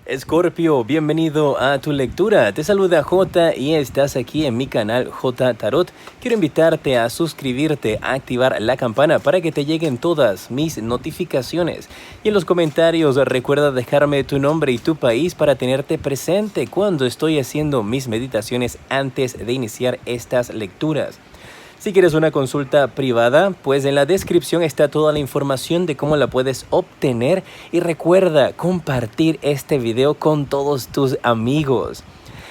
Escorpio, bienvenido a tu lectura. Te saluda J y estás aquí en mi canal J Tarot. Quiero invitarte a suscribirte, a activar la campana para que te lleguen todas mis notificaciones. Y en los comentarios recuerda dejarme tu nombre y tu país para tenerte presente cuando estoy haciendo mis meditaciones antes de iniciar estas lecturas. Si quieres una consulta privada, pues en la descripción está toda la información de cómo la puedes obtener y recuerda compartir este video con todos tus amigos.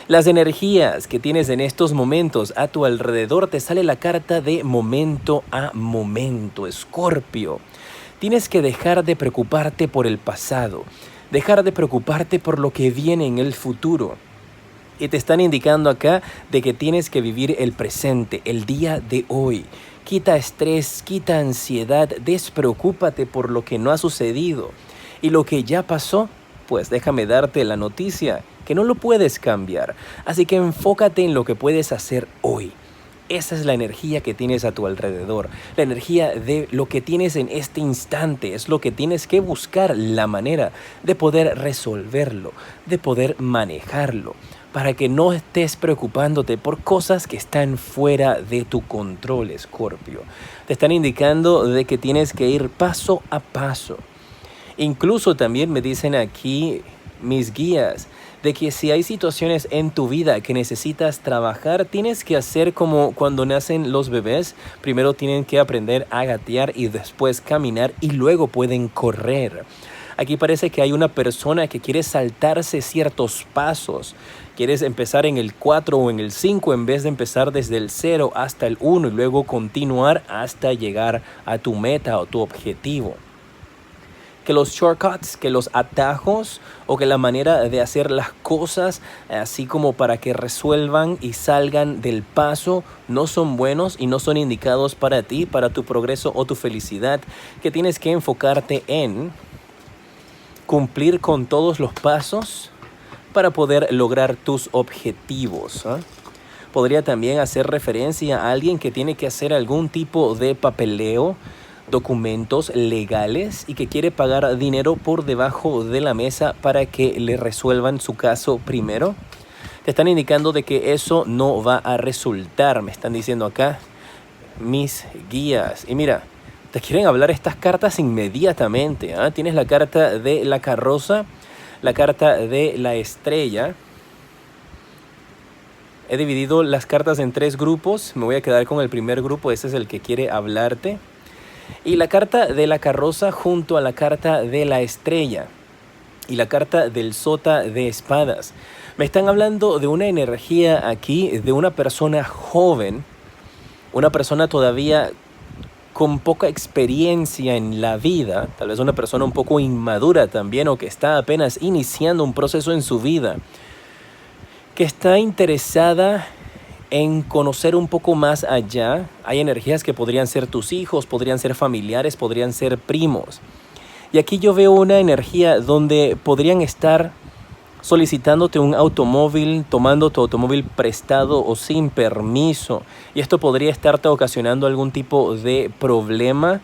Las energías que tienes en estos momentos a tu alrededor te sale la carta de momento a momento, Escorpio. Tienes que dejar de preocuparte por el pasado, dejar de preocuparte por lo que viene en el futuro. Y te están indicando acá de que tienes que vivir el presente, el día de hoy. Quita estrés, quita ansiedad, despreocúpate por lo que no ha sucedido. Y lo que ya pasó, pues déjame darte la noticia, que no lo puedes cambiar. Así que enfócate en lo que puedes hacer hoy. Esa es la energía que tienes a tu alrededor, la energía de lo que tienes en este instante, es lo que tienes que buscar la manera de poder resolverlo, de poder manejarlo, para que no estés preocupándote por cosas que están fuera de tu control, Escorpio. Te están indicando de que tienes que ir paso a paso. Incluso también me dicen aquí mis guías, de que si hay situaciones en tu vida que necesitas trabajar, tienes que hacer como cuando nacen los bebés. Primero tienen que aprender a gatear y después caminar y luego pueden correr. Aquí parece que hay una persona que quiere saltarse ciertos pasos. Quieres empezar en el 4 o en el 5 en vez de empezar desde el 0 hasta el 1 y luego continuar hasta llegar a tu meta o tu objetivo. Que los shortcuts, que los atajos o que la manera de hacer las cosas así como para que resuelvan y salgan del paso no son buenos y no son indicados para ti, para tu progreso o tu felicidad, que tienes que enfocarte en cumplir con todos los pasos para poder lograr tus objetivos, ¿eh? Podría también hacer referencia a alguien que tiene que hacer algún tipo de papeleo, documentos legales y que quiere pagar dinero por debajo de la mesa para que le resuelvan su caso primero. Te están indicando de que eso no va a resultar, me están diciendo acá mis guías. Y mira, te quieren hablar estas cartas inmediatamente, ¿eh? Tienes la carta de la carroza, la carta de la estrella. He dividido las cartas en 3 grupos, me voy a quedar con el primer grupo, ese es el que quiere hablarte. Y la carta de la carroza junto a la carta de la estrella y la carta del sota de espadas. Me están hablando de una energía aquí, de una persona joven, una persona todavía con poca experiencia en la vida, tal vez una persona un poco inmadura también o que está apenas iniciando un proceso en su vida, que está interesada en conocer un poco más allá. Hay energías que podrían ser tus hijos, podrían ser familiares, podrían ser primos. Y aquí yo veo una energía donde podrían estar solicitándote un automóvil, tomando tu automóvil prestado o sin permiso. Y esto podría estarte ocasionando algún tipo de problema.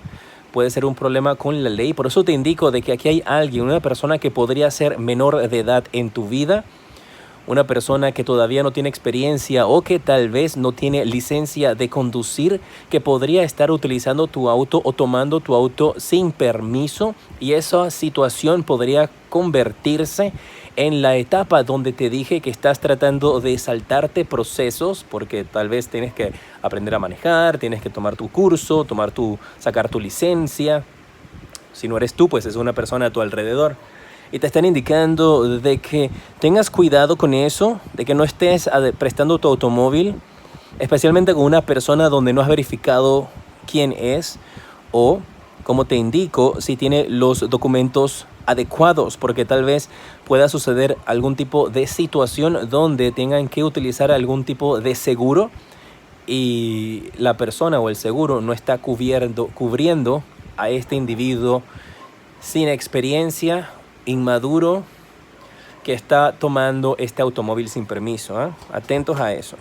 Puede ser un problema con la ley. Por eso te indico de que aquí hay alguien, una persona que podría ser menor de edad en tu vida. Una persona que todavía no tiene experiencia o que tal vez no tiene licencia de conducir, que podría estar utilizando tu auto o tomando tu auto sin permiso, y esa situación podría convertirse en la etapa donde te dije que estás tratando de saltarte procesos porque tal vez tienes que aprender a manejar, tienes que tomar tu curso, sacar tu licencia. Si no eres tú, pues es una persona a tu alrededor. Y te están indicando de que tengas cuidado con eso, de que no estés prestando tu automóvil, especialmente con una persona donde no has verificado quién es o, como te indico, si tiene los documentos adecuados, porque tal vez pueda suceder algún tipo de situación donde tengan que utilizar algún tipo de seguro y la persona o el seguro no está cubriendo a este individuo sin experiencia, inmaduro, que está tomando este automóvil sin permiso, ¿eh? Atentos a eso.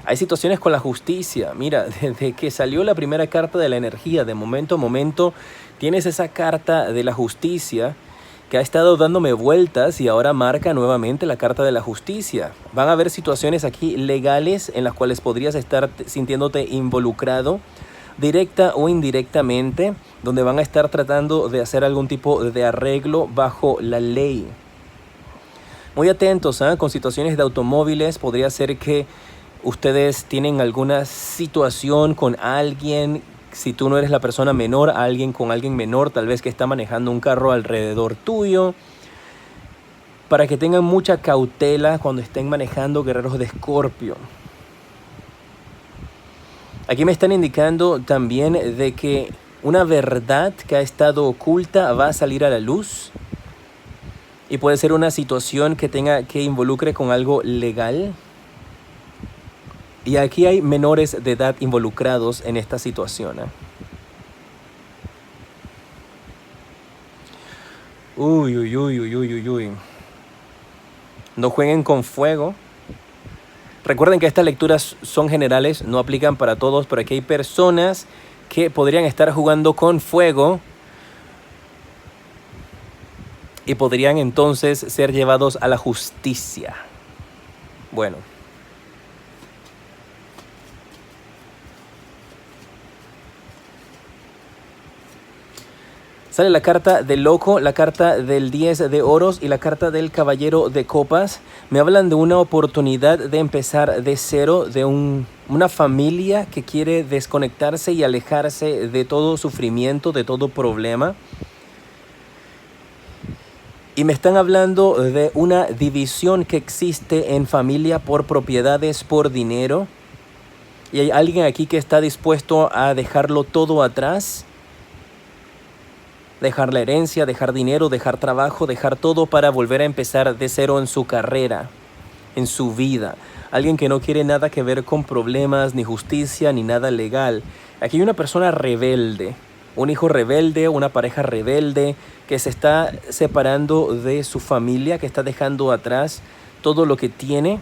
Hay situaciones con la justicia. Mira, desde que salió la primera carta de la energía, de momento a momento tienes esa carta de la justicia que ha estado dándome vueltas y ahora marca nuevamente la carta de la justicia. Van a haber situaciones aquí legales en las cuales podrías estar sintiéndote involucrado, directa o indirectamente, donde van a estar tratando de hacer algún tipo de arreglo bajo la ley. Muy atentos, con situaciones de automóviles. Podría ser que ustedes tienen alguna situación con alguien. Si tú no eres la persona menor, alguien con alguien menor, tal vez que está manejando un carro alrededor tuyo. Para que tengan mucha cautela cuando estén manejando, guerreros de Escorpio. Aquí me están indicando también de que una verdad que ha estado oculta va a salir a la luz. Y puede ser una situación que involucre con algo legal. Y aquí hay menores de edad involucrados en esta situación. Uy, uy, uy, uy, uy, uy, uy. No jueguen con fuego. Recuerden que estas lecturas son generales, no aplican para todos, pero aquí hay personas que podrían estar jugando con fuego y podrían entonces ser llevados a la justicia. Bueno. Sale la carta del loco, la carta del 10 de oros y la carta del caballero de copas. Me hablan de una oportunidad de empezar de cero, de una familia que quiere desconectarse y alejarse de todo sufrimiento, de todo problema. Y me están hablando de una división que existe en familia por propiedades, por dinero. Y hay alguien aquí que está dispuesto a dejarlo todo atrás. Dejar la herencia, dejar dinero, dejar trabajo, dejar todo para volver a empezar de cero en su carrera, en su vida. Alguien que no quiere nada que ver con problemas, ni justicia, ni nada legal. Aquí hay una persona rebelde, un hijo rebelde, una pareja rebelde, que se está separando de su familia, que está dejando atrás todo lo que tiene,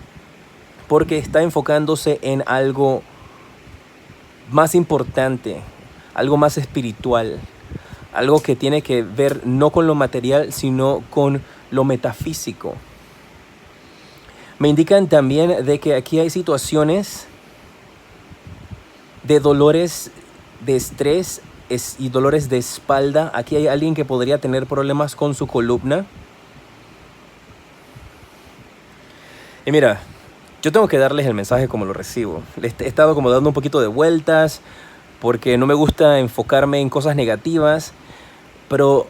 porque está enfocándose en algo más importante, algo más espiritual. Algo que tiene que ver no con lo material, sino con lo metafísico. Me indican también de que aquí hay situaciones de dolores de estrés y dolores de espalda. Aquí hay alguien que podría tener problemas con su columna. Y mira, yo tengo que darles el mensaje como lo recibo. Les he estado como dando un poquito de vueltas porque no me gusta enfocarme en cosas negativas. Pero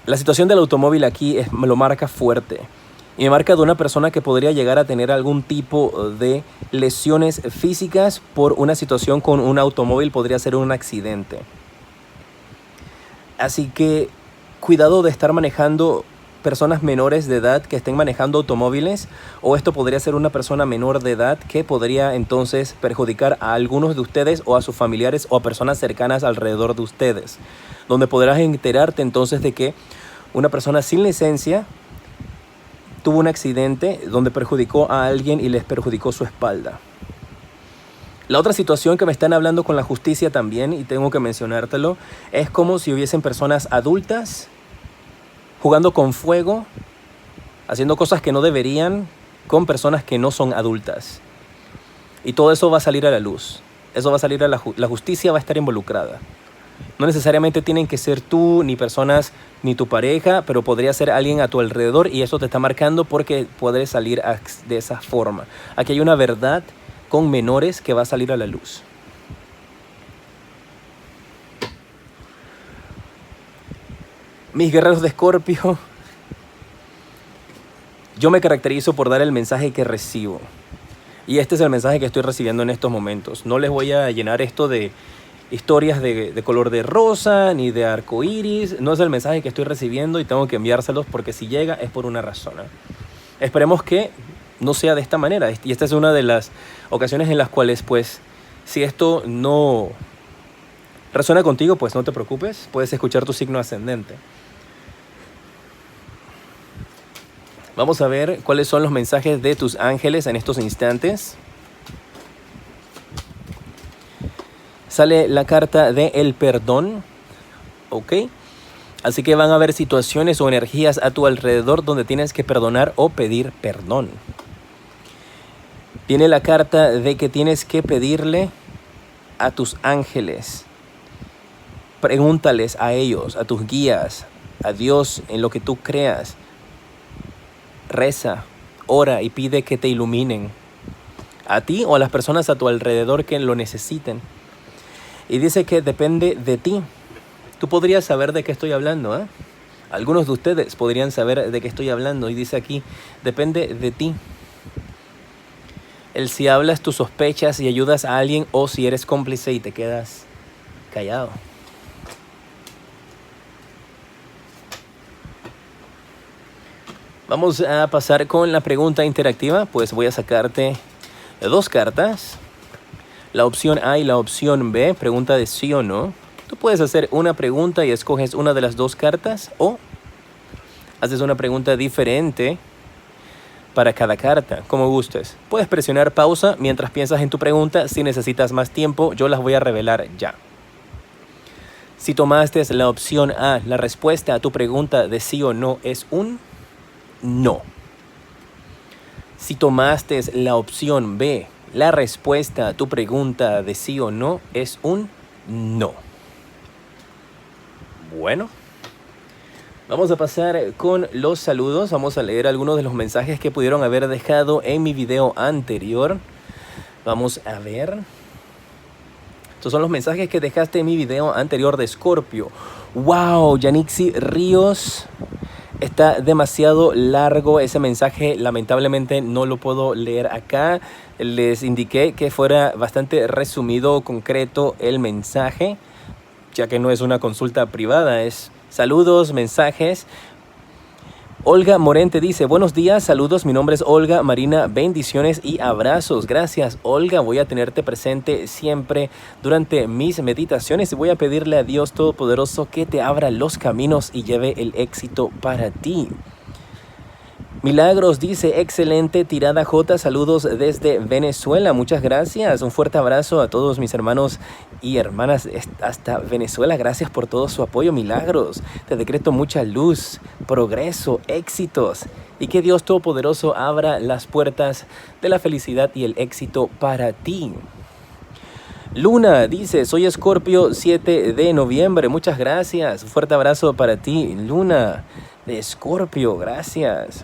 la situación del automóvil aquí me lo marca fuerte. Y me marca de una persona que podría llegar a tener algún tipo de lesiones físicas por una situación con un automóvil. Podría ser un accidente. Así que cuidado de estar manejando personas menores de edad que estén manejando automóviles. O esto podría ser una persona menor de edad que podría entonces perjudicar a algunos de ustedes o a sus familiares o a personas cercanas alrededor de ustedes. Donde podrás enterarte entonces de que una persona sin licencia tuvo un accidente donde perjudicó a alguien y les perjudicó su espalda. La otra situación que me están hablando con la justicia también, y tengo que mencionártelo, es como si hubiesen personas adultas jugando con fuego, haciendo cosas que no deberían con personas que no son adultas. Y todo eso va a salir a la luz. Eso va a salir a la justicia va a estar involucrada. No necesariamente tienen que ser tú, ni personas, ni tu pareja, pero podría ser alguien a tu alrededor y eso te está marcando porque puede salir de esa forma. Aquí hay una verdad con menores que va a salir a la luz. Mis guerreros de Escorpio, yo me caracterizo por dar el mensaje que recibo. Y este es el mensaje que estoy recibiendo en estos momentos. No les voy a llenar esto de historias de color de rosa, ni de arco iris. No es el mensaje que estoy recibiendo y tengo que enviárselos porque si llega es por una razón. Esperemos que no sea de esta manera. Y esta es una de las ocasiones en las cuales, pues, si esto no resuena contigo, pues no te preocupes. Puedes escuchar tu signo ascendente. Vamos a ver cuáles son los mensajes de tus ángeles en estos instantes. Sale la carta de el perdón, ¿ok? Así que van a haber situaciones o energías a tu alrededor donde tienes que perdonar o pedir perdón. Viene la carta de que tienes que pedirle a tus ángeles. Pregúntales a ellos, a tus guías, a Dios en lo que tú creas. Reza, ora y pide que te iluminen. A ti o a las personas a tu alrededor que lo necesiten. Y dice que depende de ti. Tú podrías saber de qué estoy hablando, ¿eh? Algunos de ustedes podrían saber de qué estoy hablando. Y dice aquí, depende de ti. El si hablas tus sospechas y ayudas a alguien o si eres cómplice y te quedas callado. Vamos a pasar con la pregunta interactiva. Pues voy a sacarte 2 cartas. La opción A y la opción B. Pregunta de sí o no. Tú puedes hacer una pregunta y escoges una de las 2 cartas. O haces una pregunta diferente para cada carta, como gustes. Puedes presionar pausa mientras piensas en tu pregunta. Si necesitas más tiempo, yo las voy a revelar ya. Si tomaste la opción A, la respuesta a tu pregunta de sí o no es un no. Si tomaste la opción B, la respuesta a tu pregunta de sí o no es un no. Bueno, vamos a pasar con los saludos. Vamos a leer algunos de los mensajes que pudieron haber dejado en mi video anterior. Vamos a ver. Estos son los mensajes que dejaste en mi video anterior de Escorpio. ¡Wow! Yanixi Ríos. Está demasiado largo ese mensaje, lamentablemente no lo puedo leer acá. Les indiqué que fuera bastante resumido, concreto el mensaje, ya que no es una consulta privada, es saludos, mensajes. Olga Morente dice, buenos días, saludos, mi nombre es Olga Marina, bendiciones y abrazos. Gracias, Olga, voy a tenerte presente siempre durante mis meditaciones y voy a pedirle a Dios Todopoderoso que te abra los caminos y lleve el éxito para ti. Milagros dice, excelente tirada J, saludos desde Venezuela, muchas gracias, un fuerte abrazo a todos mis hermanos y hermanas hasta Venezuela, gracias por todo su apoyo. Milagros, te decreto mucha luz, progreso, éxitos y que Dios Todopoderoso abra las puertas de la felicidad y el éxito para ti. Luna dice, soy Escorpio 7 de noviembre, muchas gracias, un fuerte abrazo para ti, Luna de Escorpio, gracias.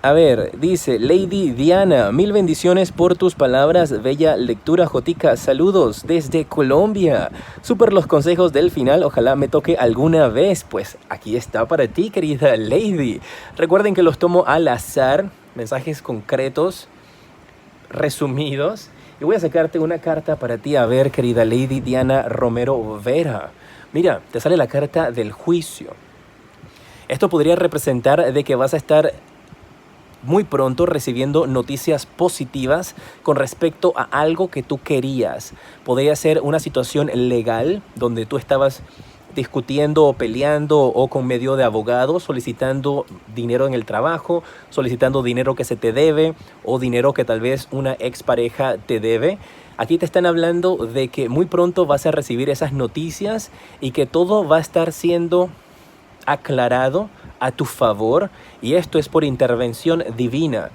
A ver, dice Lady Diana, mil bendiciones por tus palabras, bella lectura Jotica, saludos desde Colombia. Súper los consejos del final, ojalá me toque alguna vez. Pues aquí está para ti, querida Lady. Recuerden que los tomo al azar, mensajes concretos, resumidos. Y voy a sacarte una carta para ti, a ver, querida Lady Diana Romero Vera. Mira, te sale la carta del juicio. Esto podría representar de que vas a estar muy pronto recibiendo noticias positivas con respecto a algo que tú querías. Podría ser una situación legal donde tú estabas discutiendo o peleando o con medio de abogado, solicitando dinero en el trabajo, solicitando dinero que se te debe o dinero que tal vez una expareja te debe. Aquí te están hablando de que muy pronto vas a recibir esas noticias y que todo va a estar siendo aclarado a tu favor, y esto es por intervención divina.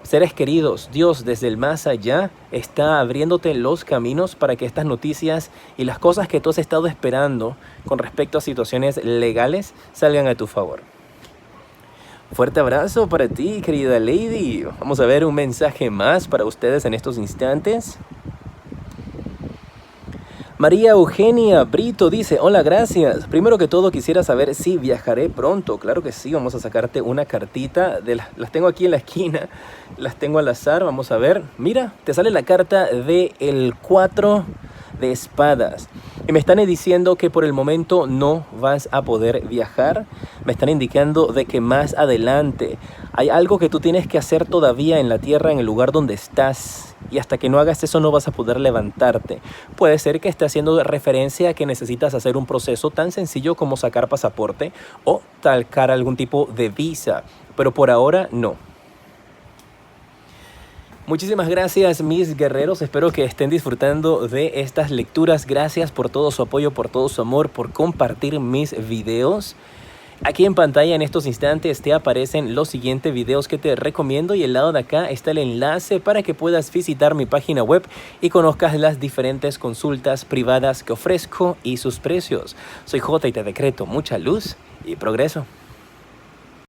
Seres queridos, Dios desde el más allá está abriéndote los caminos para que estas noticias y las cosas que tú has estado esperando con respecto a situaciones legales salgan a tu favor. Fuerte abrazo para ti, querida Lady. Vamos a ver un mensaje más para ustedes en estos instantes. María Eugenia Brito dice, hola, gracias. Primero que todo quisiera saber si viajaré pronto. Claro que sí, vamos a sacarte una cartita. Las tengo aquí en la esquina, las tengo al azar, vamos a ver. Mira, te sale la carta del 4 de espadas. Y me están diciendo que por el momento no vas a poder viajar. Me están indicando de que más adelante hay algo que tú tienes que hacer todavía en la tierra, en el lugar donde estás. Y hasta que no hagas eso no vas a poder levantarte. Puede ser que esté haciendo referencia a que necesitas hacer un proceso tan sencillo como sacar pasaporte o sacar algún tipo de visa. Pero por ahora no. Muchísimas gracias, mis guerreros. Espero que estén disfrutando de estas lecturas. Gracias por todo su apoyo, por todo su amor, por compartir mis videos. Aquí en pantalla en estos instantes te aparecen los siguientes videos que te recomiendo y al lado de acá está el enlace para que puedas visitar mi página web y conozcas las diferentes consultas privadas que ofrezco y sus precios. Soy J y te decreto mucha luz y progreso.